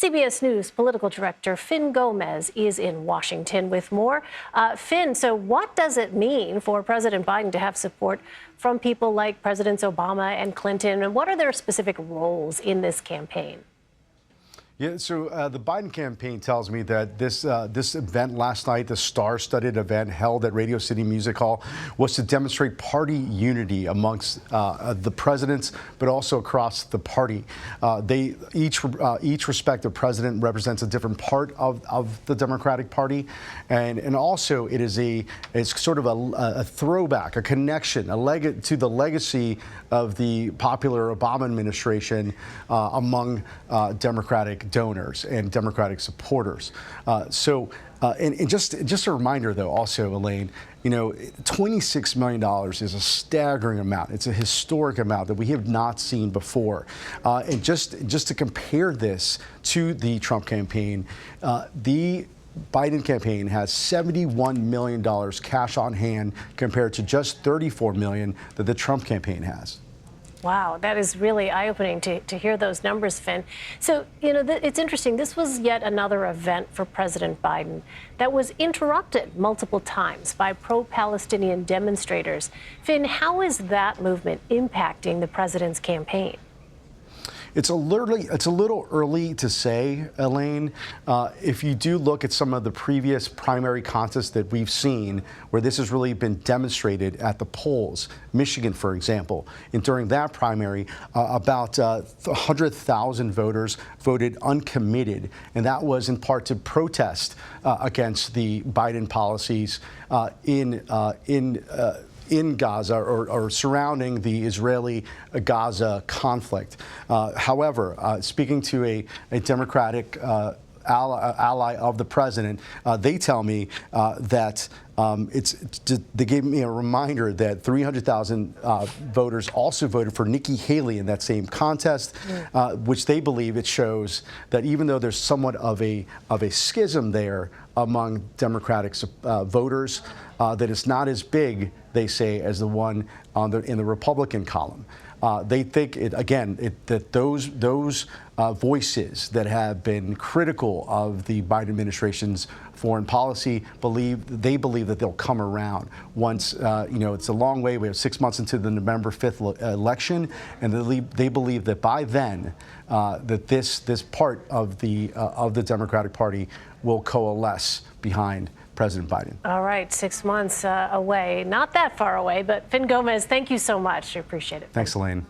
CBS News political director Fin Gómez is in Washington with more. Fin, so what does it mean for President Biden to have support from people like Presidents Obama and Clinton, and what are their specific roles in this campaign? Yeah, so the Biden campaign tells me that this event last night, the star-studded event held at Radio City Music Hall, was to demonstrate party unity amongst the presidents, but also across the party. Each respective president represents a different part of the Democratic Party, and also it's sort of a throwback, a connection, to the legacy of the popular Obama administration among Democratic donors and Democratic supporters. And just a reminder, though, also, Elaine, you know, $26 million is a staggering amount. It's a historic amount that we have not seen before. And just to compare this to the Trump campaign, the Biden campaign has $71 million cash on hand compared to just $34 million that the Trump campaign has. Wow, that is really eye-opening to hear those numbers, Fin. So, you know, it's interesting. This was yet another event for President Biden that was interrupted multiple times by pro-Palestinian demonstrators. Fin, how is that movement impacting the president's campaign? It's a little early to say, Elaine. If you do look at some of the previous primary contests that we've seen, where this has really been demonstrated at the polls, Michigan, for example, and during that primary, about 100,000 voters voted uncommitted, and that was in part to protest against the Biden policies in Gaza or surrounding the Israeli-Gaza conflict. However, speaking to a Democratic ally of the president, they tell me that they gave me a reminder that 300,000 voters also voted for Nikki Haley in that same contest, which they believe it shows that even though there's somewhat of a schism there among Democratic voters, that it's not as big, they say, as the one in the Republican column. They think that those voices that have been critical of the Biden administration's foreign policy they believe that they'll come around once. You know, it's a long way. We have 6 months into the November 5th election, and they believe that by then that this part of the Democratic Party will coalesce behind President Biden. All right, 6 months away. Not that far away, but Fin Gómez, thank you so much. I appreciate it. Thanks, Elaine.